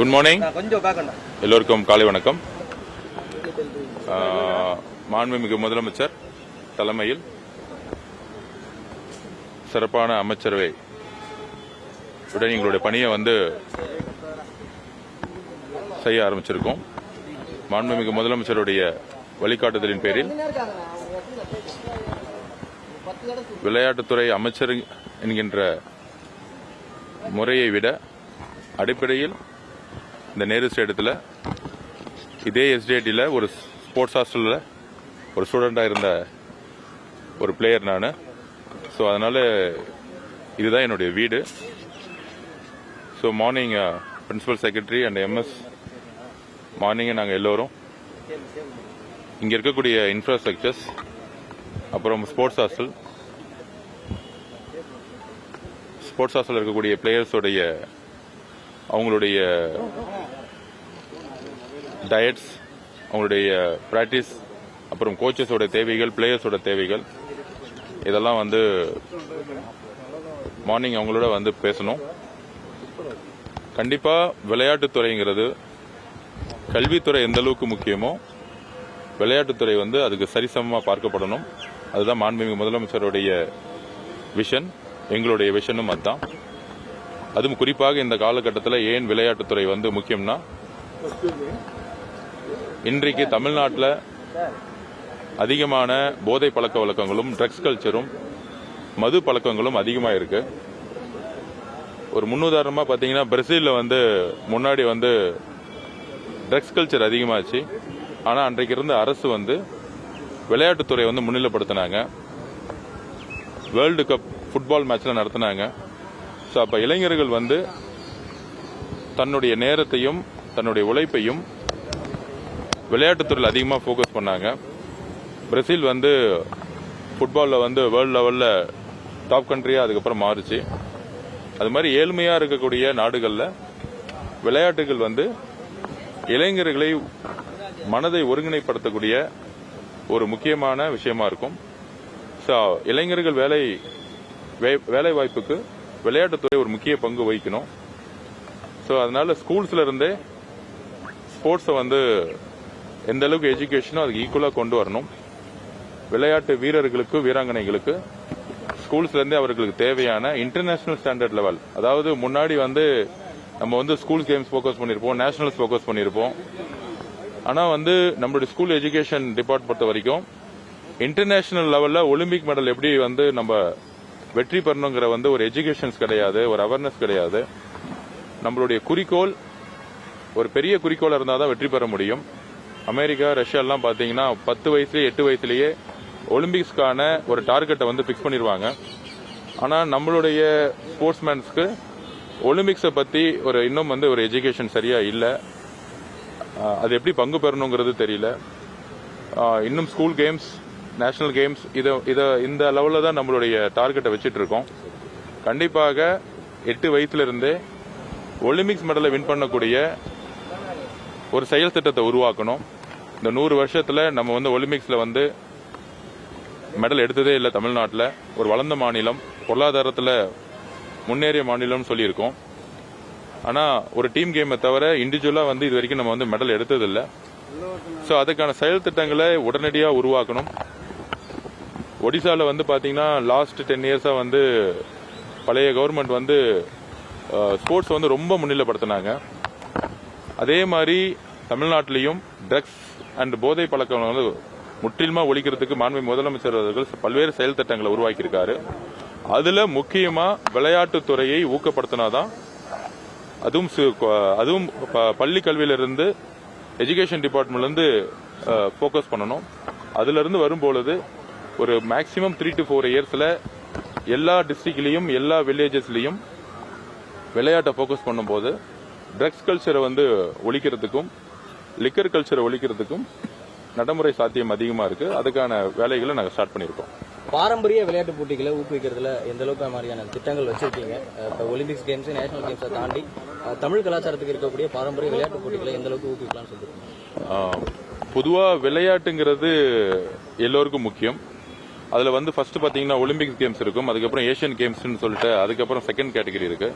Good morning. எல்லோருக்கும் காலை வணக்கம். மாண்புமிகு முதலமைச்சர் தலைமையில் சிறப்பான அமைச்சரவை உடன் எங்களுடைய பணியை செய்ய ஆரம்பிச்சிருக்கோம். மாண்புமிகு முதலமைச்சருடைய வழிகாட்டுதலின் பேரில் விளையாட்டுத்துறை அமைச்சர் என்கின்ற முறையை விட அடிப்படையில் இந்த நேரு ஸ்டேடியத்தில் இதே எஸ்டிஐடியில் ஒரு ஸ்போர்ட்ஸ் ஹாஸ்டலில் ஒரு ஸ்டூடெண்டாக இருந்த ஒரு பிளேயர் நான். ஸோ அதனால் இதுதான் என்னுடைய வீடு. So morning principal secretary and MS morning நாங்கள் எல்லோரும் இங்கே இருக்கக்கூடிய இன்ஃப்ராஸ்ட்ரக்சர்ஸ், அப்புறம் ஸ்போர்ட்ஸ் ஹாஸ்டல் இருக்கக்கூடிய பிளேயர்ஸோடைய அவங்களுடைய டயட்ஸ், அவங்களுடைய பிராக்டிஸ், அப்புறம் கோச்சஸோட தேவைகள், பிளேயர்ஸோட தேவைகள், இதெல்லாம் மார்னிங் அவங்களோட பேசணும். கண்டிப்பா விளையாட்டுத்துறைங்கிறது கல்வித்துறை எந்த அளவுக்கு முக்கியமோ விளையாட்டுத்துறை அதுக்கு சரிசமமா பார்க்கப்படணும். அதுதான் மாண்புமிகு முதலமைச்சருடைய விஷன், எங்களுடைய விஷனும் அதுதான். அதுவும் குறிப்பாக இந்த காலகட்டத்தில் ஏன் விளையாட்டுத்துறை முக்கியம்னா, இன்றைக்கு தமிழ்நாட்டில் அதிகமான போதை பழக்க வழக்கங்களும், ட்ரக்ஸ் கல்ச்சரும், மது பழக்கங்களும் அதிகமாக இருக்கு. ஒரு முன்னுதாரணமாக பார்த்தீங்கன்னா, பிரேசிலில் முன்னாடி ட்ரக்ஸ் கல்ச்சர் அதிகமாச்சு. ஆனால் அன்றைக்கு இருந்த அரசு விளையாட்டுத்துறை முன்னிலைப்படுத்தினாங்க. வேர்ல்டு கப் ஃபுட்பால் மேட்ச்ல நடத்தினாங்க. ஸோ அப்போ இளைஞர்கள் தன்னுடைய நேரத்தையும் தன்னுடைய உழைப்பையும் விளையாட்டுத்துறையில் அதிகமாக ஃபோக்கஸ் பண்ணாங்க. பிரேசில் ஃபுட்பாலில் வேர்ல்டு லெவலில் டாப் கண்ட்ரியாக அதுக்கப்புறம் மாறுச்சு. அது மாதிரி ஏழ்மையாக இருக்கக்கூடிய நாடுகளில் விளையாட்டுகள் இளைஞர்களை மனதை ஒருங்கிணைப்படுத்தக்கூடிய ஒரு முக்கியமான விஷயமா இருக்கும். ஸோ இளைஞர்கள் வேலை வாய்ப்புக்கு விளையாட்டுத்துறை ஒரு முக்கிய பங்கு வகிக்கணும். ஸோ அதனால ஸ்கூல்ஸ்ல இருந்தே ஸ்போர்ட்ஸை எந்த அளவுக்கு எஜுகேஷனோ அதுக்கு ஈக்குவலாக கொண்டு வரணும். விளையாட்டு வீரர்களுக்கு, வீராங்கனைகளுக்கு ஸ்கூல்ஸ்ல இருந்தே அவர்களுக்கு தேவையான இன்டர்நேஷனல் ஸ்டாண்டர்ட் லெவல், அதாவது முன்னாடி நம்ம ஸ்கூல் கேம்ஸ் ஃபோக்கஸ் பண்ணியிருப்போம், நேஷனல்ஸ் ஃபோக்கஸ் பண்ணியிருப்போம். ஆனால் நம்மளுடைய ஸ்கூல் எஜுகேஷன் டிபார்ட்மெண்ட் பொறுத்த வரைக்கும் இன்டர்நேஷனல் லெவலில் ஒலிம்பிக் மெடல் எப்படி நம்ம வெற்றி பெறணுங்கிற ஒரு எஜுகேஷன்ஸ் கிடையாது, ஒரு அவேர்னஸ் கிடையாது. நம்மளுடைய குறிக்கோள் ஒரு பெரிய குறிக்கோள் இருந்தால் தான் வெற்றி பெற முடியும். அமெரிக்கா, ரஷ்யா எல்லாம் பார்த்தீங்கன்னா 10 வயசுலேயே 8 வயசுலேயே ஒலிம்பிக்ஸ்க்கான ஒரு டார்கெட்டை பிக்ஸ் பண்ணிடுவாங்க. ஆனால் நம்மளுடைய ஸ்போர்ட்ஸ்மேன்ஸ்க்கு ஒலிம்பிக்ஸை பற்றி இன்னும் ஒரு எஜுகேஷன் சரியா இல்லை. அது எப்படி பங்கு பெறணுங்கிறது தெரியல. இன்னும் ஸ்கூல் கேம்ஸ், நேஷனல் கேம்ஸ் இந்த லெவலில் தான் நம்மளுடைய டார்கெட்டை வச்சுட்டு இருக்கோம். கண்டிப்பாக 8 வயசுல இருந்தே ஒலிம்பிக்ஸ் மெடலை வின் பண்ணக்கூடிய ஒரு செயல் திட்டத்தை உருவாக்கணும். இந்த 100 வருஷத்துல நம்ம ஒலிம்பிக்ஸ்ல மெடல் எடுத்ததே இல்லை. தமிழ்நாட்டில் ஒரு வளர்ந்த மாநிலம், பொருளாதாரத்தில் முன்னேறிய மாநிலம் சொல்லியிருக்கோம். ஆனால் ஒரு டீம் கேமை தவிர இண்டிவிஜுவலா இது வரைக்கும் நம்ம மெடல் எடுத்ததில்லை. ஸோ அதுக்கான செயல் திட்டங்களை உடனடியாக உருவாக்கணும். ஒடிசாவில் பார்த்தீங்கன்னா லாஸ்ட் 10 இயர்ஸா பழைய கவர்மெண்ட் ஸ்போர்ட்ஸ் ரொம்ப முன்னிலைப்படுத்தினாங்க. அதே மாதிரி தமிழ்நாட்டிலையும் ட்ரக்ஸ் அண்ட் போதை பழக்கம் முற்றிலுமா ஒழிக்கிறதுக்கு மாண்புமிகு முதலமைச்சர் அவர்கள் பல்வேறு செயல் திட்டங்களை உருவாக்கியிருக்காரு. அதுல முக்கியமா விளையாட்டுத்துறையை ஊக்கப்படுத்தினாதான், அதுவும் பள்ளி கல்வியிலிருந்து எஜுகேஷன் டிபார்ட்மெண்ட்ல இருந்து போக்கஸ் பண்ணணும். அதுல இருந்து வரும்பொழுது ஒரு மேக்சிமம் 3 to 4 இயர்ஸ்ல எல்லா டிஸ்ட்ரிக்ட்லயும் எல்லா வில்லேஜஸ்லயும் விளையாட்டை போக்கஸ் பண்ணும்போது ட்ரக்ஸ் கல்ச்சரை ஒழிக்கிறதுக்கும் லிக்கர் கல்ச்சரை ஒழிக்கிறதுக்கும் நடைமுறை சாத்தியம் அதிகமா இருக்கு. அதுக்கான வேலைகளை நாங்கள் ஸ்டார்ட் பண்ணியிருக்கோம். பாரம்பரிய விளையாட்டு போட்டிகளை ஊக்குவிக்கிறதுல எந்த அளவுக்கு மாதிரியான திட்டங்கள் வச்சிருக்கீங்க? இப்போ ஒலிம்பிக்ஸ் கேம்ஸ், நேஷனல் கேம்ஸை தாண்டி தமிழ் கலாச்சாரத்துக்கு இருக்கக்கூடிய பாரம்பரிய விளையாட்டு போட்டிகளை எந்த அளவுக்கு ஊக்குவிக்கலாம்னு சொல்லிருக்கீங்க? பொதுவாக விளையாட்டுங்கிறது எல்லோருக்கும் முக்கியம். அதில் ஃபர்ஸ்ட் பார்த்தீங்கன்னா ஒலிம்பிக்ஸ் கேம்ஸ் இருக்கும், அதுக்கப்புறம் ஏஷியன் கேம்ஸ்னு சொல்லிட்டு அதுக்கப்புறம் செகண்ட் கேட்டகரி இருக்கு.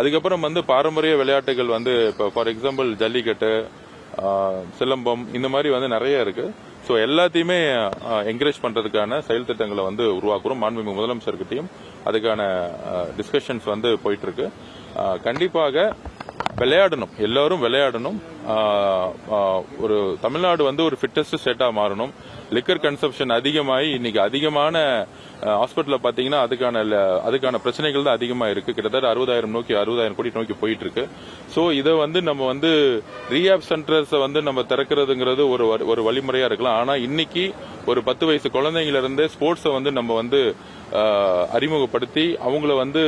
அதுக்கப்புறம் வந்து பாரம்பரிய விளையாட்டுகள் வந்து இப்போ ஃபார் எக்ஸாம்பிள் ஜல்லிக்கட்டு, சிலம்பம், இந்த மாதிரி வந்து நிறைய இருக்கு. ஸோ எல்லாத்தையுமே என்கரேஜ் பண்றதுக்கான செயல் திட்டங்களை வந்து உருவாக்குறோம். மாண்புமிகு முதலமைச்சர்கிட்டையும் அதுக்கான டிஸ்கஷன்ஸ் வந்து போயிட்டு இருக்கு. கண்டிப்பாக விளையாடணும், எல்லாரும் விளையாடணும். ஒரு தமிழ்நாடு வந்து ஒரு ஃபிட்டஸ்ட் ஸ்டேட்டா மாறணும். லிக்கர் கன்சப்ஷன் அதிகமாகி இன்னைக்கு அதிகமான ஹாஸ்பிட்டல்ல பாத்தீங்கன்னா அதுக்கான பிரச்சனைகள் தான் அதிகமா இருக்கு. கிட்டத்தட்ட 60,000 கோடி நோக்கி போயிட்டு இருக்கு. சோ இதை வந்து நம்ம வந்து ரீஹாப் சென்டர்ஸ் வந்து நம்ம திறக்கிறதுங்கிறது ஒரு வழிமுறையா இருக்கலாம். ஆனா இன்னைக்கு ஒரு 10 வயசு குழந்தைங்கள இருந்து ஸ்போர்ட்ஸை வந்து நம்ம வந்து அறிமுகப்படுத்தி அவங்கள வந்து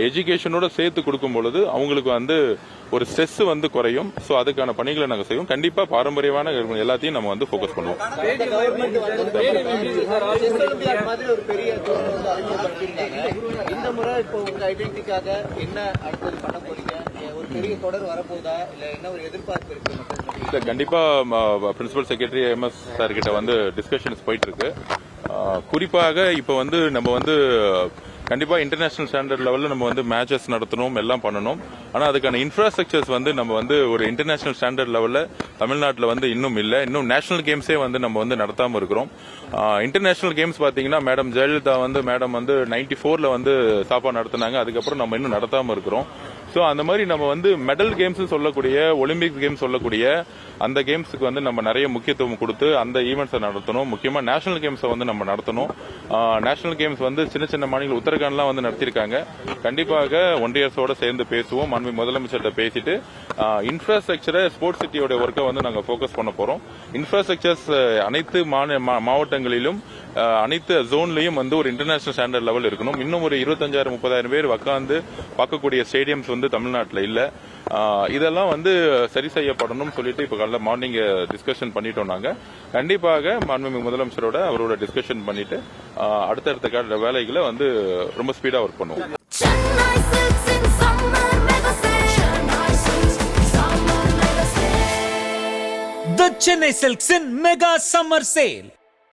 எஜுகேஷனோட சேர்த்து கொடுக்கும் பொழுது அவங்களுக்கு வந்து ஒரு ஸ்ட்ரெஸ் வந்து குறையும். சோ அதுக்கான பணிகளை நாங்கள் செய்வோம். கண்டிப்பா பாரம்பரியமான எல்லாத்தையும் நம்ம வந்து போக்கஸ் பண்ணுவோம். இந்த முறை இப்போ உங்க ஐடென்டிட்டிக்காக என்ன அடுத்தது பண்ண போறீங்க? ஒரு பெரிய தொடர் வரப்போதா இல்ல என்ன ஒரு எதிர்பார்ப்பு இருக்கு? கண்டிப்பா பிரின்சிபல் செக்ரட்டரி MS சார் கிட்ட வந்து டிஸ்கஷன்ஸ் போயிட்டு இருக்கு. குறிப்பாக இப்ப வந்து நம்ம வந்து கண்டிப்பா இன்டர்நேஷனல் ஸ்டாண்டர்ட் லெவல்ல நம்ம வந்து மேட்சஸ் நடத்தணும், எல்லாம் பண்ணணும். ஆனா அதுக்கான இன்ஃப்ராஸ்ட்ரக்சர்ஸ் வந்து நம்ம வந்து ஒரு இன்டர்நேஷனல் ஸ்டாண்டர்ட் லெவல்ல தமிழ்நாட்டில் வந்து இன்னும் இல்ல. இன்னும் நேஷனல் கேம்ஸே வந்து நம்ம வந்து நடத்தாம இருக்கிறோம். இன்டர்நேஷனல் கேம்ஸ் பாத்தீங்கன்னா மேடம் ஜெயலலிதா வந்து 94ல வந்து சாப்பா நடத்தினாங்க. அதுக்கப்புறம் நம்ம இன்னும் நடத்தாம இருக்கிறோம். சோ அந்த மாதிரி நம்ம வந்து மெடல் கேம்ஸ் சொல்லக்கூடிய, ஒலிம்பிக் கேம்ஸ் சொல்லக்கூடிய அந்த கேம்ஸுக்கு வந்து நம்ம நிறைய முக்கியத்துவம் கொடுத்து அந்த ஈவெண்ட்ஸை நடத்தணும். முக்கியமா நேஷனல் கேம்ஸை வந்து நம்ம நடத்தணும். நேஷனல் கேம்ஸ் வந்து சின்ன சின்ன மாநில உத்தரகாண்ட்லாம் வந்து நடத்திருக்காங்க. கண்டிப்பாக ஒன்றியரசோட சேர்ந்து பேசுவோம். மாண்புமிகு முதலமைச்சர்கிட்ட பேசிட்டு இன்ஃப்ராஸ்ட்ரக்சரை ஸ்போர்ட்ஸ் சிட்டியோட ஒர்க்கை வந்து நாங்கள் போக்கஸ் பண்ண போறோம். இன்ஃப்ராஸ்ட்ரக்சர்ஸ் அனைத்து மாவட்டங்களிலும் அனைத்து ஜோன்லயும் வந்து ஒரு இன்டர்நேஷனல் ஸ்டாண்டர்ட் லெவல் இருக்கணும். இன்னும் ஒரு 25,000-30,000 பேர் உட்கார்ந்து பார்க்கக்கூடிய ஸ்டேடியம்ஸ் வந்து தமிழ்நாட்டில் இல்ல. இதெல்லாம் வந்து சரி செய்யப்படணும் சொல்லிட்டு இப்ப காலைல மார்னிங் டிஸ்கஷன் பண்ணிட்டோம். நாங்க கண்டிப்பாக மாண்புமிகு முதலமைச்சரோட அவரோட டிஸ்கஷன் பண்ணிட்டு அடுத்தடுத்த வேலைகளை வந்து ரொம்ப ஸ்பீடா ஒர்க் பண்ணுவோம். The Chennai Silks in Mega Summer Sale.